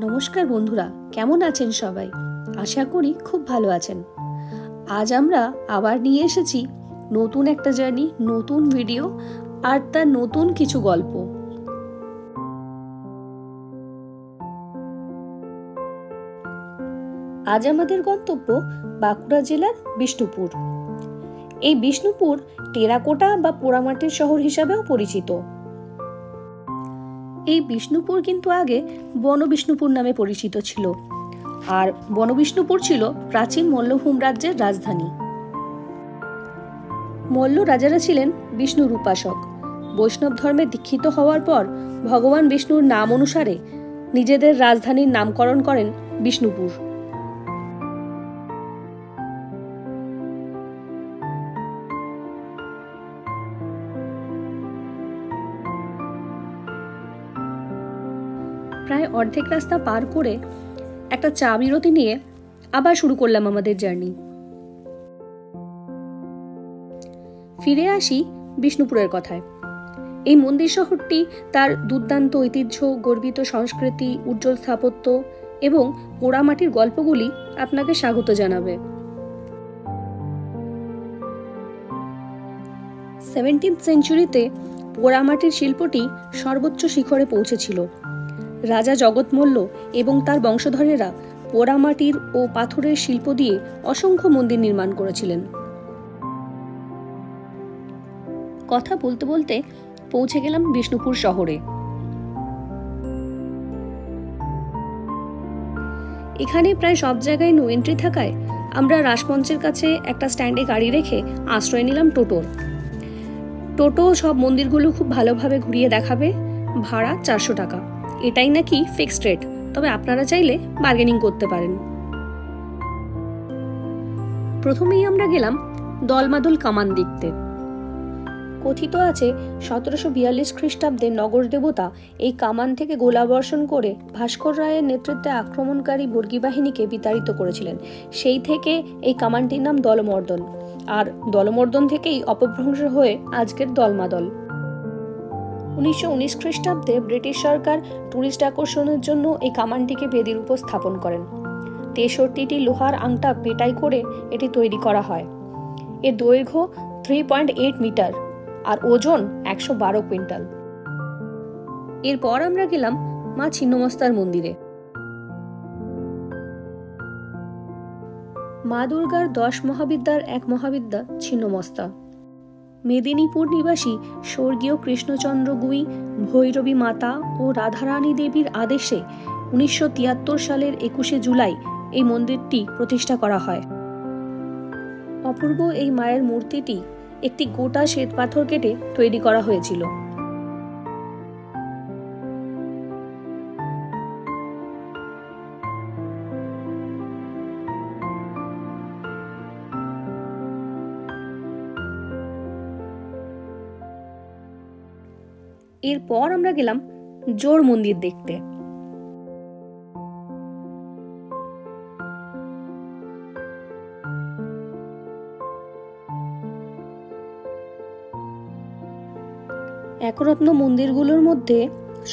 নমস্কার বন্ধুরা, কেমন আছেন সবাই? আশা করি খুব ভালো আছেন। আজ আমরা আবার নিয়ে এসেছি নতুন একটা জার্নি, নতুন ভিডিও আর তার নতুন কিছু গল্প। আজ আমাদের গন্তব্য বাঁকুড়া জেলার বিষ্ণুপুর। এই বিষ্ণুপুর টেরাকোটা বা পোড়ামাটির শহর হিসাবেও পরিচিত। এই বিষ্ণুপুর কিন্তু আগে বনবিষ্ণুপুর নামে পরিচিত ছিল, আর বনবিষ্ণুপুর ছিল প্রাচীন মল্লভূম রাজ্যের রাজধানী। মল্ল রাজারা ছিলেন বিষ্ণুর উপাসক। বৈষ্ণব ধর্মে দীক্ষিত হওয়ার পর ভগবান বিষ্ণুর নাম অনুসারে নিজেদের রাজধানীর নামকরণ করেন বিষ্ণুপুর। প্রায় অর্ধেক রাস্তা পার করে একটা চা বিরতি নিয়ে আবার শুরু করলাম আমাদের জার্নি। ফিরে আসি বিষ্ণুপুরের কথায়। এই মন্দির শহরটি তার দুর্দান্ত ঐতিহ্য, গর্বিত সংস্কৃতি, উজ্জ্বল স্থাপত্য এবং পোড়ামাটির গল্পগুলি আপনাকে স্বাগত জানাবে। 17th সেঞ্চুরিতে পোড়ামাটির শিল্পটি সর্বোচ্চ শিখরে পৌঁছেছিল। রাজা জগৎ মল্ল এবং তার বংশধরেরা পোড়ামাটির ও পাথরের শিল্প দিয়ে অসংখ্য মন্দির নির্মাণ করেছিলেন। কথা বলতে বলতে পৌঁছে গেলাম বিষ্ণুপুর শহরে। এখানে প্রায় সব জায়গায় নো এন্ট্রি থাকায় আমরা রাসমঞ্চের কাছে একটা স্ট্যান্ডে গাড়ি রেখে আশ্রয় নিলাম টোটোর। টোটো সব মন্দিরগুলো খুব ভালোভাবে ঘুরিয়ে দেখাবে। ভাড়া 400 টাকা। এটাই নাকি ফিক্সড রেট, তবে আপনারা চাইলে বার্গেনিং করতে পারেন। প্রথমেই আমরা গেলাম দলমাদল কামান দেখতে। কথিত আছে 1742 খ্রিস্টাব্দে নগর দেবতা এই কামান থেকে গোলাবর্ষণ করে ভাস্কর রায়ের নেতৃত্বে আক্রমণকারী বর্গী বাহিনীকে বিতাড়িত করেছিলেন। সেই থেকে এই কামানটির নাম দলমর্দন, আর দলমর্দন থেকেই অপভ্রংশ হয়ে আজকের দলমাদল। 1919 খ্রিস্টাব্দে ব্রিটিশ সরকার টুরিস্ট আকর্ষণের জন্য এই কামানটিকে বেদির উপর স্থাপন করেন। 63টি লোহার আংটা পেটাই করে এটি তৈরি করা হয়। এর দৈর্ঘ্য 3.8 মিটার আর ওজন 112 কুইন্টাল। এরপর আমরা গেলাম মা ছিন্নমস্তার মন্দিরে। মা দুর্গার 10 মহাবিদ্যার এক মহাবিদ্যা ছিন্নমস্তা। মেদিনীপুর নিবাসী স্বর্গীয় কৃষ্ণচন্দ্র গুই, ভৈরবী মাতা ও রাধারানী দেবীর আদেশে 1973 সালের 21শে জুলাই এই মন্দিরটি প্রতিষ্ঠা করা হয়। অপূর্ব এই মায়ের মূর্তিটি একটি গোটা শ্বেত পাথর কেটে তৈরি করা হয়েছিল। এরপর আমরা গেলাম জোড় মন্দির দেখতে। একরত্ন মন্দিরগুলোর মধ্যে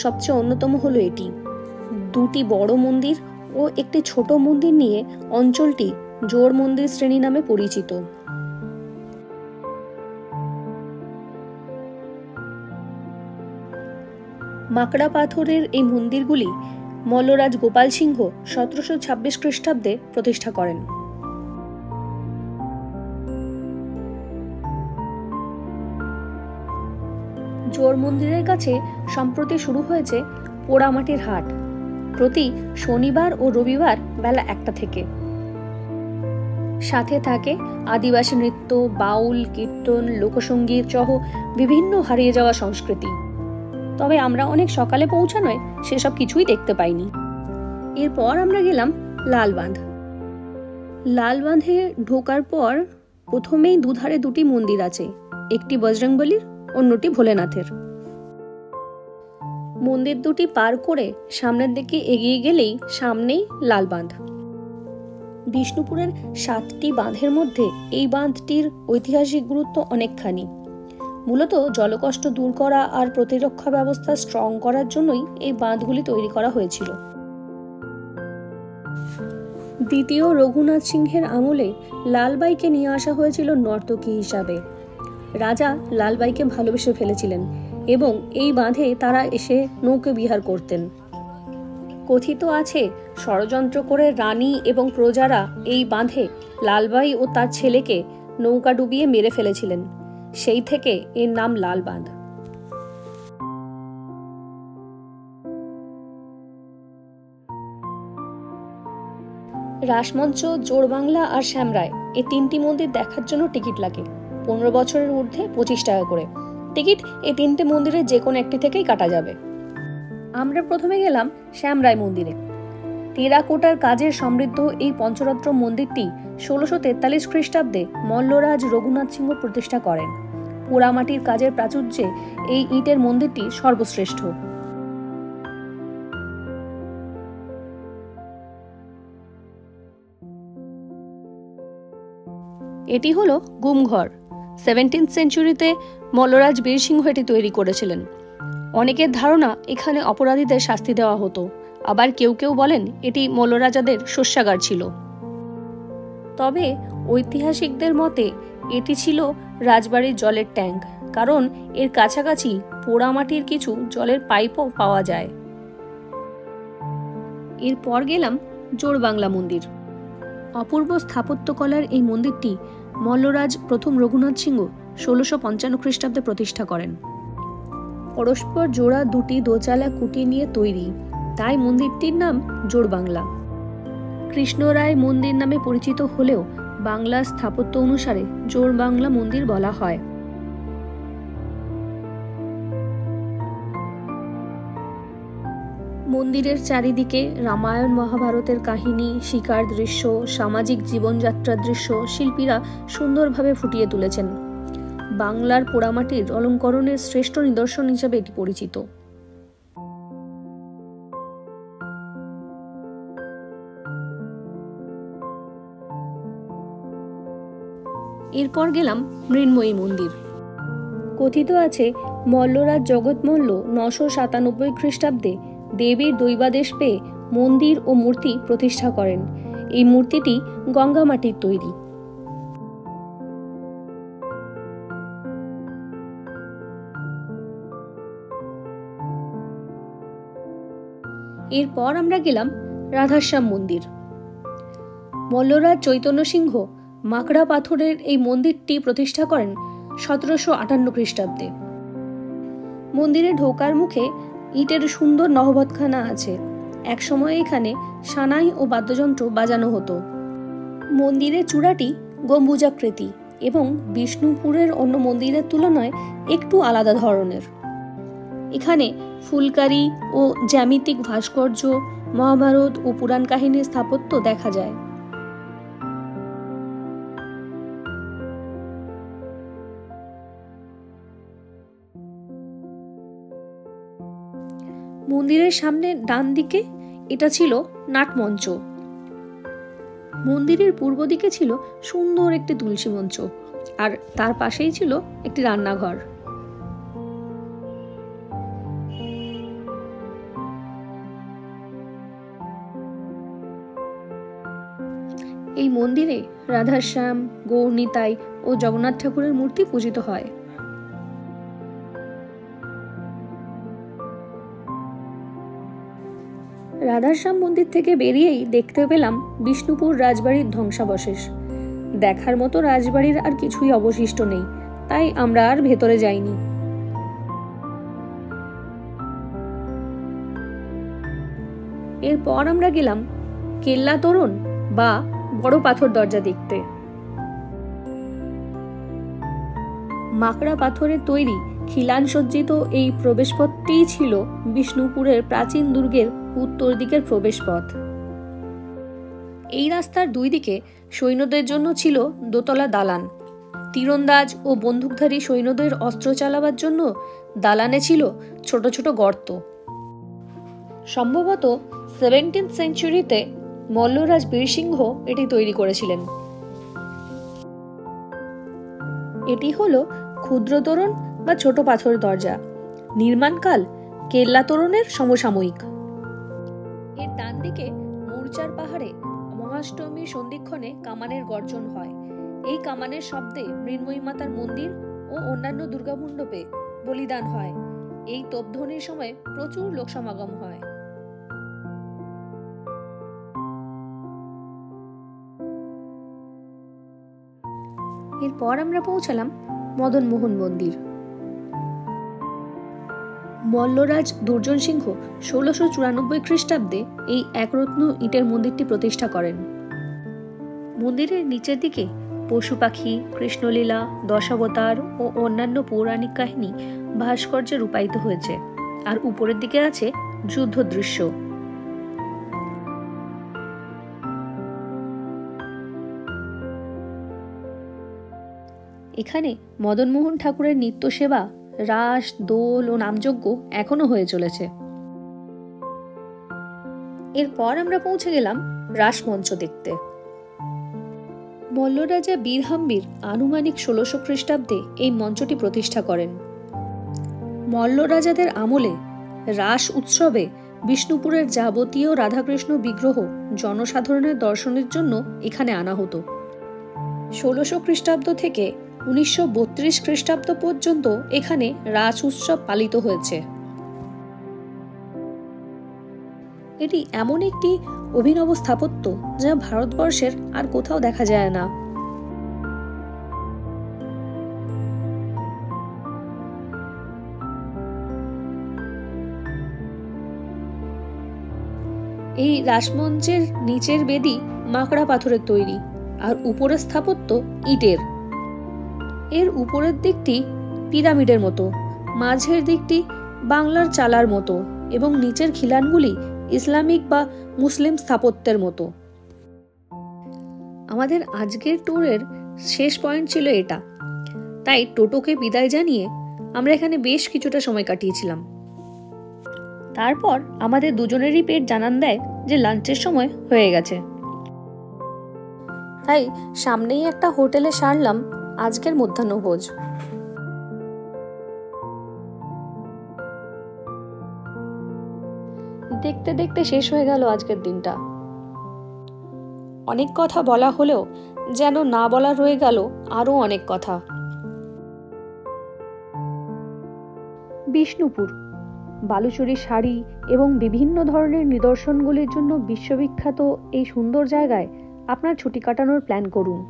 সবচেয়ে অন্যতম হলো এটি। দুটি বড় মন্দির ও একটি ছোট মন্দির নিয়ে অঞ্চলটি জোড় মন্দির শ্রেণী নামে পরিচিত। মাকড়া পাথরের এই মন্দিরগুলি মল্লরাজ গোপাল সিংহ 1726 খ্রিস্টাব্দে প্রতিষ্ঠা করেন। জোড় মন্দিরের কাছে সম্প্রতি শুরু হয়েছে পোড়ামাটির হাট, প্রতি শনিবার ও রবিবার বেলা 1টা থেকে। সাথে থাকে আদিবাসী নৃত্য, বাউল, কীর্তন, লোকসঙ্গীত সহ বিভিন্ন হারিয়ে যাওয়া সংস্কৃতি। তবে আমরা অনেক সকালে পৌঁছানোয় সেসব কিছুই দেখতে পাইনি। এরপর আমরা গেলাম লালবাঁধ। লালবাঁধে ঢোকার পর প্রথমেই দুধারে দুটি মন্দির আছে, একটি বজরংবলীর, অন্যটি ভোলেনাথের। মন্দির দুটি পার করে সামনের দিকে এগিয়ে গেলেই সামনেই লালবাঁধ। বিষ্ণুপুরের 7টি বাঁধের মধ্যে এই বাঁধটির ঐতিহাসিক গুরুত্ব অনেকখানি। মূলত জলকষ্ট দূর করা আর প্রতিরক্ষা ব্যবস্থা স্ট্রং করার জন্যই এই বাঁধগুলি তৈরি করা হয়েছিল। দ্বিতীয় রঘুনাথ সিংহের আমলে লালবাইকে নিয়ে আসা হয়েছিল নর্তকী হিসাবে। রাজা লালবাইকে ভালোবেসে ফেলেছিলেন এবং এই বাঁধে তারা এসে নৌকা বিহার করতেন। কথিত আছে ষড়যন্ত্র করে রানী এবং প্রজারা এই বাঁধে লালবাই ও তার ছেলেকে নৌকা ডুবিয়ে মেরে ফেলেছিলেন। সেই থেকে এর নাম লাল বাঁধ। রাসমঞ্চ, জোড়বাংলা আর শ্যামরায় এই তিনটি মন্দির দেখার জন্য টিকিট লাগে। 15 বছরের ঊর্ধ্বে 25 টাকা করে টিকিট। এই তিনটে মন্দিরের যে কোনো একটি থেকেই কাটা যাবে। আমরা প্রথমে গেলাম শ্যামরায় মন্দিরে। টেরাকোটার কাজের সমৃদ্ধ এই পঞ্চরত্ন মন্দিরটি 1643 খ্রিস্টাব্দে মল্লরাজ রঘুনাথ সিংহ প্রতিষ্ঠা করেন। পোড়ামাটির কাজের প্রাচুর্যে এই ইটের মন্দিরটি সর্বশ্রেষ্ঠ। এটি হলো গুমঘর। 17th সেঞ্চুরিতে মল্লরাজ বীরসিংহ এটি তৈরি করেছিলেন। অনেকের ধারণা এখানে অপরাধীদের শাস্তি দেওয়া হতো, আবার কেউ কেউ বলেন এটি মল্লরাজাদের শস্যাগার ছিল। তবে ঐতিহাসিকদের মতে এটি ছিল রাজবাড়ির জলের ট্যাঙ্ক, কারণ এর কাছাকাছি পোড়ামাটির কিছু জলের পাইপও পাওয়া যায়। এরপর গেলাম জোড়বাংলা মন্দির। অপূর্ব স্থাপত্যকলার এই মন্দিরটি মল্লরাজ প্রথম রঘুনাথ সিংহ 1655 খ্রিস্টাব্দে প্রতিষ্ঠা করেন। পরস্পর জোড়া দুটি দোচালা কুটি নিয়ে তৈরি, তাই মন্দিরটির নাম জোড়বাংলা। কৃষ্ণরায় মন্দির নামে পরিচিত হলেও বাংলা স্থাপত্য অনুসারে জোড়বাংলা মন্দির বলা হয়। মন্দিরের চারিদিকে রামায়ণ মহাভারতের কাহিনী, শিকার দৃশ্য, সামাজিক জীবনযাত্রার দৃশ্য শিল্পীরা সুন্দরভাবে ফুটিয়ে তুলেছেন। বাংলার পোড়ামাটির অলঙ্করণের শ্রেষ্ঠ নিদর্শন হিসেবে এটি পরিচিত। এরপর গেলাম মৃন্ময়ী মন্দির। কথিত আছে মল্লরাজ জগৎমল্ল 997 খ্রিস্টাব্দে দেবীর দৈবাদেশ পেয়ে মন্দির ও মূর্তি প্রতিষ্ঠা করেন। এই মূর্তিটি গঙ্গা মাটির তৈরি। এরপর আমরা গেলাম রাধাশ্যাম মন্দির। মল্লরাজ চৈতন্য সিংহ মাকড়া পাথরের এই মন্দিরটি প্রতিষ্ঠা করেন 1758 খ্রিস্টাব্দে। মন্দিরে ঢোকার মুখে ইটের সুন্দর নহবতখানা আছে। একসময় এখানে সানাই ও বাদ্যযন্ত্র বাজানো হতো। মন্দিরের চূড়াটি গম্বুজাকৃতি এবং বিষ্ণুপুরের অন্য মন্দিরের তুলনায় একটু আলাদা ধরনের। এখানে ফুলকারি ও জ্যামিতিক ভাস্কর্য, মহাভারত ও পুরাণ কাহিনীর স্থাপত্য দেখা যায়। মন্দিরের সামনে ডান দিকে এটা ছিল নাটমঞ্চ। মন্দিরের পূর্ব দিকে ছিল সুন্দর একটি তুলসী মঞ্চ, আর তার পাশেই ছিল একটি রান্নাঘর। এই মন্দিরে রাধাশ্যাম, গৌরনিতাই ও জগন্নাথ ঠাকুরের মূর্তি পূজিত হয়। রাধাশ্যাম মন্দির থেকে বেরিয়েই দেখতে পেলাম বিষ্ণুপুর রাজবাড়ির ধ্বংসাবশেষ। দেখার মতো রাজবাড়ির আর কিছুই অবশিষ্ট নেই, তাই আমরা আর ভেতরে যাইনি। এরপর আমরা গেলাম কেল্লা তোরণ বা বড় পাথর দরজা দেখতে। মাকড়া পাথরের তৈরি খিলান সজ্জিত এই প্রবেশপথটিই ছিল বিষ্ণুপুরের প্রাচীন দুর্গের উত্তর দিকের প্রবেশপথ। এই রাস্তার দুই দিকে সৈন্যদের জন্য ছিল দোতলা দালান। তীরন্দাজ ও বন্দুকধারী সৈন্যদের অস্ত্র চালাবার জন্য দালানে ছিল ছোট ছোট গর্ত। সম্ভবত 17th সেঞ্চুরিতে মল্লরাজ বীরসিংহ এটি তৈরি করেছিলেন। এটি হলো ক্ষুদ্র তোরণ বা ছোট পাথর দরজা। নির্মাণকাল কেল্লা তোরণের সমসাময়িক। এর ডান দিকে মূর্চার পাহাড়ে জন্মাষ্টমীর সন্ধিক্ষণে কামানের গর্জন হয়। এই কামানের শব্দে মৃন্ময়ী মাতার মন্দির ও অন্যান্য দুর্গামণ্ডপে বলিদান হয়। এই তোপধ্বনির সময় প্রচুর লোক সমাগম হয়। এরপর আমরা পৌঁছালাম মদনমোহন মন্দির। মল্লরাজ দুর্জন সিংহ 1694 খ্রিস্টাব্দে এই একরত্ন ইটের মন্দিরটি প্রতিষ্ঠা করেন। মন্দিরের নিচের দিকে পশু পাখি, কৃষ্ণলীলা, দশাবতার ও অন্যান্য পৌরাণিক কাহিনী ভাস্কর্যে রূপায়িত হয়েছে, আর উপরের দিকে আছে যুদ্ধ দৃশ্য। এখানে মদনমোহন ঠাকুরের নিত্য সেবা, রাস, দোল ও নামযজ্ঞ এখনো হয়ে চলেছে। এরপর আমরা পৌঁছে গেলাম রাসমঞ্চ দেখতে। মল্লরাজা বীরহাম্বীর আনুমানিক 1600 খ্রিস্টাব্দে এই মঞ্চটি প্রতিষ্ঠা করেন। মল্লরাজাদের আমলে রাস উৎসবে বিষ্ণুপুরের যাবতীয় রাধাকৃষ্ণ বিগ্রহ জনসাধারণের দর্শনের জন্য এখানে আনা হতো। 1600 খ্রিস্টাব্দ থেকে 1932 খ্রিস্টাব্দ পর্যন্ত এখানে রাস উৎসব পালিত হয়েছে। এটি এমন একটি অভিনব স্থাপত্য যা ভারতবর্ষের আর কোথাও দেখা যায় না। এই রাসমঞ্চের নিচের বেদি মাকড়া পাথরের তৈরি, আর উপরের স্থাপত্য ইটের। এর উপরের দিকটি পিরামিডের মতো, মাঝের দিকটি বাংলার চালার মতো এবং নিচের খিলানগুলি ইসলামিক বা মুসলিম স্থাপত্যের মতো। আমাদের আজকের ট্যুরের শেষ পয়েন্ট ছিল এটা, তাই টোটোকে বিদায় জানিয়ে আমরা এখানে বেশ কিছুটা সময় কাটিয়েছিলাম। তারপর আমাদের দুজনেরই পেট জানান দেয় যে লাঞ্চের সময় হয়ে গেছে, তাই সামনেই একটা হোটেলে সারলাম আজকের মধ্যাহ্নভোজ। দেখতে দেখতে শেষ হয়ে গেল আজকের দিনটা। অনেক কথা বলা হলেও যেন না বলা রয়ে গেল আরো অনেক কথা। বিষ্ণুপুর বালুচরী শাড়ি এবং বিভিন্ন ধরনের নিদর্শনগুলির জন্য বিশ্ববিখ্যাত এই সুন্দর জায়গায় আপনার ছুটি কাটানোর প্ল্যান করুন।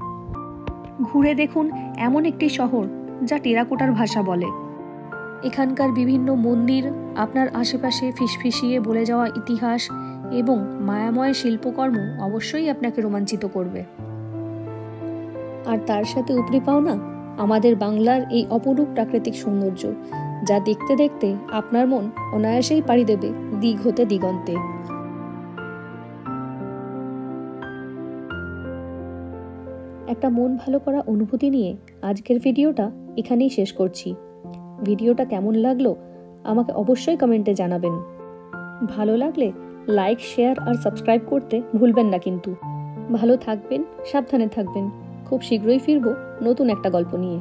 ঘুরে দেখুন এমন একটি শহর যা টেরাকোটার ভাষা বলে। এখানকার বিভিন্ন মন্দির আপনার আশেপাশে ফিসফিসিয়ে বলে যাওয়া ইতিহাস এবং মায়াময় শিল্পকর্ম অবশ্যই আপনাকে রোমাঞ্চিত করবে। আর তার সাথে উপরি পাওনা আমাদের বাংলার এই অপরূপ প্রাকৃতিক সৌন্দর্য, যা দেখতে দেখতে আপনার মন অনায়াসেই পাড়ি দেবে দিক হতে দিগন্তে। একটা মন ভালো করা অনুভূতি নিয়ে আজকের ভিডিওটা এখানেই শেষ করছি। ভিডিওটা কেমন লাগলো আমাকে অবশ্যই কমেন্টে জানাবেন। ভালো লাগলে লাইক, শেয়ার আর সাবস্ক্রাইব করতে ভুলবেন না কিন্তু। ভালো থাকবেন, সাবধানে থাকবেন। খুব শীঘ্রই ফিরবো নতুন একটা গল্প নিয়ে।